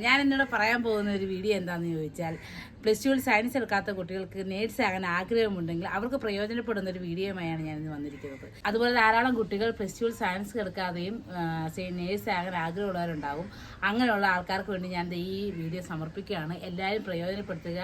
ഞാൻ എന്നോട് പറയാൻ പോകുന്ന ഒരു വീഡിയോ എന്താണെന്ന് ചോദിച്ചാൽ, +2 സയൻസ് എടുക്കാത്ത കുട്ടികൾക്ക് നേഴ്സ് ആകാൻ ആഗ്രഹമുണ്ടെങ്കിൽ അവർക്ക് പ്രയോജനപ്പെടുന്ന ഒരു വീഡിയോയുമായാണ് ഞാൻ ഇന്ന് വന്നിരിക്കുന്നത്. അതുപോലെ ധാരാളം കുട്ടികൾ +2 സയൻസ് എടുക്കാതെയും നേഴ്സ് ആകാൻ ആഗ്രഹമുള്ളവരുണ്ടാകും. അങ്ങനെയുള്ള ആൾക്കാർക്ക് വേണ്ടി ഞാൻ ഈ വീഡിയോ സമർപ്പിക്കുകയാണ്. എല്ലാവരും പ്രയോജനപ്പെടുത്തുക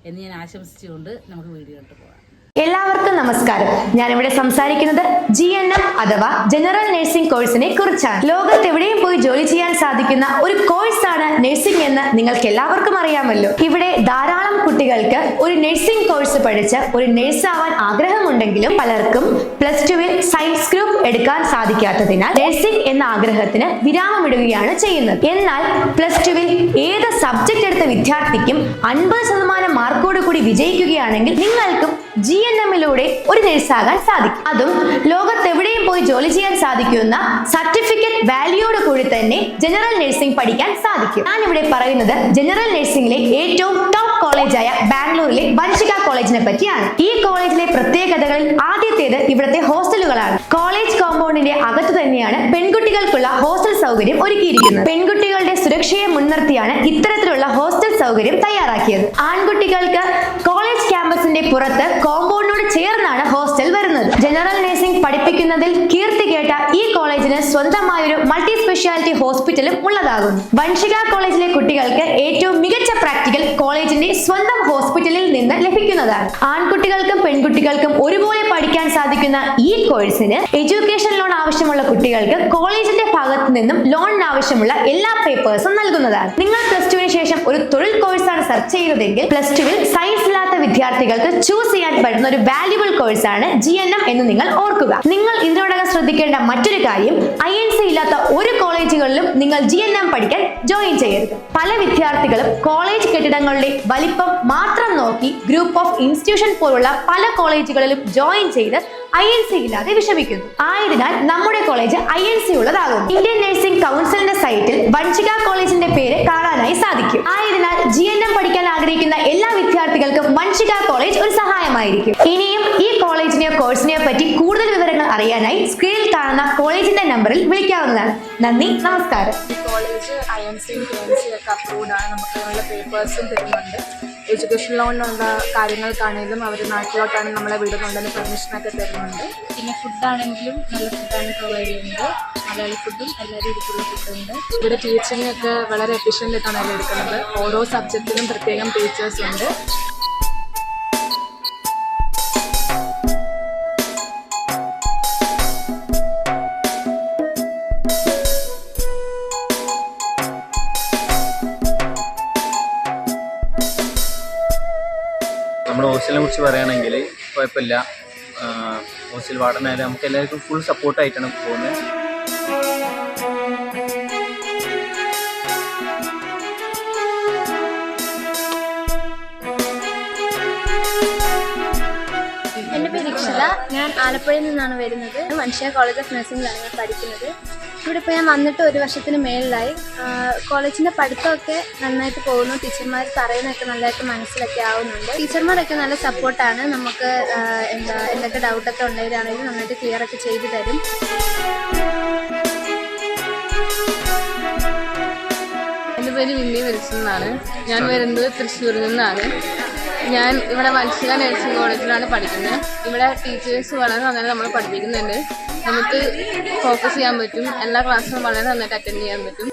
എന്ന് ഞാൻ ആശംസിച്ചുകൊണ്ട് നമുക്ക് വീഡിയോ കണ്ടു പോകാം. എല്ലാവർക്കും നമസ്കാരം. ഞാനിവിടെ സംസാരിക്കുന്നത് GNM അഥവാ ജനറൽ നഴ്സിംഗ് കോഴ്സിനെ കുറിച്ചാണ്. ലോകത്ത് എവിടെയും പോയി ജോലി ചെയ്യാൻ സാധിക്കുന്ന ഒരു കോഴ്സാണ് നഴ്സിംഗ് എന്ന് നിങ്ങൾക്ക് എല്ലാവർക്കും അറിയാമല്ലോ. ഇവിടെ ധാരാളം കുട്ടികൾക്ക് ഒരു നഴ്സിംഗ് കോഴ്സ് പഠിച്ച് ഒരു നഴ്സ് ആവാൻ ആഗ്രഹമുണ്ടെങ്കിലും പലർക്കും +2 സയൻസ് ഗ്രൂപ്പ് എടുക്കാൻ സാധിക്കാത്തതിനാൽ നഴ്സിംഗ് എന്ന ആഗ്രഹത്തിന് വിരാമമിടുകയാണ് ചെയ്യുന്നത്. എന്നാൽ +2 ഏത് സബ്ജക്ട് എടുത്ത വിദ്യാർത്ഥിക്കും 50% മാർക്കോട് കൂടി വിജയിക്കുകയാണെങ്കിൽ നിങ്ങൾക്കും GNMലൂടെ ഒരു നഴ്സാകാൻ സാധിക്കും. അതും ലോകത്തെവിടെയും പോയി ജോലി ചെയ്യാൻ സാധിക്കുന്ന സർട്ടിഫിക്കറ്റ് വാല്യൂയോട് കൂടി തന്നെ ജനറൽ നഴ്സിംഗ് പഠിക്കാൻ സാധിക്കും. ഞാൻ ഇവിടെ പറയുന്നത് ജനറൽ നഴ്സിംഗിലെ ഏറ്റവും ടോപ്പ് കോളേജായ ബാംഗ്ലൂരിലെ വൻഷിക കോളേജിനെ പറ്റിയാണ്. ഈ കോളേജിലെ പ്രത്യേകതകളിൽ ആദ്യത്തേത് ഇവിടുത്തെ ഹോസ്റ്റലുകളാണ്. കോളേജ് കോമ്പൗണ്ടിന്റെ അകത്ത് തന്നെയാണ് പെൺകുട്ടികൾക്കുള്ള ഹോസ്റ്റൽ സൗകര്യം ഒരുക്കിയിരിക്കുന്നത്. പെൺകുട്ടികളുടെ സുരക്ഷയെ മുൻനിർത്തിയാണ് ഇത്തരത്തിലുള്ള ഹോസ്റ്റൽ സൗകര്യം തയ്യാറാക്കിയത്. ആൺകുട്ടികൾക്ക് കോളേജ് ക്യാമ്പസിന്റെ പുറത്ത് കോമ്പൗണ്ടിനോട് ചേർന്നാണ് ഹോസ്റ്റൽ വരുന്നത്. ജനറൽ നഴ്സിംഗ് പഠിപ്പിക്കുന്നതിൽ കീർത്തി കേട്ട ഈ കോളേജിന് സ്വന്തമായൊരു മൾട്ടി സ്പെഷ്യാലിറ്റി ഹോസ്പിറ്റലും ഉള്ളതാകുന്നു. വൻഷിക കോളേജിലെ കുട്ടികൾക്ക് ഏറ്റവും മികച്ച പ്രാക്ടിക്കൽ കോളേജിന്റെ സ്വന്തം ഹോസ്പിറ്റലിൽ നിന്ന് ലഭിക്കുന്നതാണ്. ആൺകുട്ടികൾക്കും പെൺകുട്ടികൾക്കും ഒരുപോലെ പഠിക്കാൻ സാധിക്കുന്ന ഈ കോഴ്സിന് എഡ്യൂക്കേഷൻ ലോൺ ആവശ്യമുള്ള കുട്ടികൾക്ക് കോളേജിന്റെ ഭാഗത്ത് നിന്നും ലോണിന് ആവശ്യമുള്ള എല്ലാ പേപ്പേഴ്സും നൽകുന്നതാണ്. നിങ്ങൾ +2 ശേഷം ഒരു തൊഴിൽ കോഴ്സാണ് സെർച്ച് ചെയ്യുന്നതെങ്കിൽ +2 സയൻസ് ഇല്ലാത്ത വിദ്യാർത്ഥികൾക്ക് ചൂസ് ചെയ്യാൻ പറ്റുന്ന ഒരു വാല്യുബിൾ കോഴ്സാണ് GNM എന്ന് നിങ്ങൾ ഓർക്കുക. നിങ്ങൾ ഇതിനോടകം ശ്രദ്ധിക്കേണ്ട മറ്റൊരു കാര്യം, INC ഇല്ലാത്ത ഒരു കോളേജുകളിലും നിങ്ങൾ GNM പഠിക്കാൻ ജോയിൻ ചെയ്യരുത്. പല വിദ്യാർത്ഥികളും കോളേജ് കെട്ടിടങ്ങളുടെ വലിപ്പം മാത്രം നോക്കി ഗ്രൂപ്പ് ഓഫ് ഇൻസ്റ്റിറ്റ്യൂഷൻ പോലുള്ള പല കോളേജുകളിലും ജോയിൻ ചെയ്ത് INC ഇല്ലാതെ വിഷമിക്കുന്നു. ആയതിനാൽ നമ്മുടെ കോളേജ് INC ഉള്ളതാകും. ഇന്ത്യൻ നഴ്സിംഗ് കൗൺസിലിന്റെ സൈറ്റിൽ വൻഷിക കോളേജിന്റെ പേര് കാണാനായി സാധിക്കും. ആയതിനാൽ GNM പഠിക്കാൻ ആഗ്രഹിക്കുന്ന എല്ലാ വിദ്യാർത്ഥികൾക്കും വൻഷിക കോളേജ് ഒരു സഹായമായിരിക്കും. ഇനിയും ഈ കോളേജിനെയോ കോഴ്സിനെയോ പറ്റി കൂടുതൽ വിവരങ്ങൾ അറിയാനായി സ്ക്രീനിൽ കാണുന്ന കോളേജിന്റെ നമ്പറിൽ വിളിക്കാവുന്നതാണ്. നന്ദി, നമസ്കാരം. കോളേജ് INC ഒക്കെ അപ്രൂവ്ഡ് ആണ്. നമുക്ക് അതിനുള്ള പേപ്പേഴ്സും തരുന്നുണ്ട്. എഡ്യൂക്കേഷൻ ലോണിനുള്ള കാര്യങ്ങൾക്കാണെങ്കിലും അവർ നാട്ടിലോട്ടാണ് നമ്മളെ വിടുന്നുണ്ടെന്ന് പെർമിഷനൊക്കെ തരുന്നുണ്ട്. പിന്നെ ഫുഡാണെങ്കിലും നല്ല ഫുഡാണ് പ്രൊവൈഡ് ചെയ്യുന്നത്. മലയാളി ഫുഡും എല്ലാ രീതിയിലുള്ള ഫുഡുണ്ട്. ഇവിടെ ടീച്ചിങ് ഒക്കെ വളരെ എഫിഷ്യൻ്റ് ആയിട്ടാണ് അവർ എടുക്കുന്നത്. ഓരോ സബ്ജക്റ്റിനും പ്രത്യേകം ടീച്ചേഴ്സ് ഉണ്ട്. നമ്മുടെ ഹോസ്റ്റലിനെ കുറിച്ച് പറയുകയാണെങ്കിൽ കുഴപ്പമില്ല. ഹോസ്റ്റൽ വാർഡനായാലും നമുക്ക് എല്ലാവർക്കും ഫുൾ സപ്പോർട്ടായിട്ടാണ് പോകുന്നത്. എൻ്റെ പേര് രക്ഷിത. ഞാൻ ആലപ്പുഴയിൽ നിന്നാണ് വരുന്നത്. വൻഷിക കോളേജ് ഓഫ് നഴ്സിംഗിലാണ് ഞാൻ പഠിക്കുന്നത്. ഇവിടെ ഇപ്പോൾ ഞാൻ വന്നിട്ട് 1 വർഷത്തിന് മേളിലായി. കോളേജിൻ്റെ പഠിത്തമൊക്കെ നന്നായിട്ട് പോകുന്നു. ടീച്ചർമാർ പറയുന്നതൊക്കെ നല്ലതായിട്ട് മനസ്സിലൊക്കെ ആവുന്നുണ്ട്. ടീച്ചർമാരൊക്കെ നല്ല സപ്പോർട്ടാണ്. നമുക്ക് എന്തൊക്കെ ഡൗട്ടൊക്കെ ഉണ്ടെങ്കിലാണെങ്കിലും നന്നായിട്ട് ക്ലിയർ ഒക്കെ ചെയ്തു തരും. എൻ്റെ പേര് വിന്നി വിൽസൺ എന്നാണ്. ഞാൻ വരുന്നത് തൃശ്ശൂരിൽ നിന്നാണ്. ഞാൻ ഇവിടെ വൻഷിക നഴ്സിംഗ് കോളേജിലാണ് പഠിക്കുന്നത്. ഇവിടെ ടീച്ചേഴ്സ് വളരെ നന്നായി നമ്മൾ പഠിപ്പിക്കുന്നുണ്ട്. നമുക്ക് ഫോക്കസ് ചെയ്യാൻ പറ്റും. എല്ലാ ക്ലാസ്സും വളരെ നന്നായിട്ട് അറ്റൻഡ് ചെയ്യാൻ പറ്റും.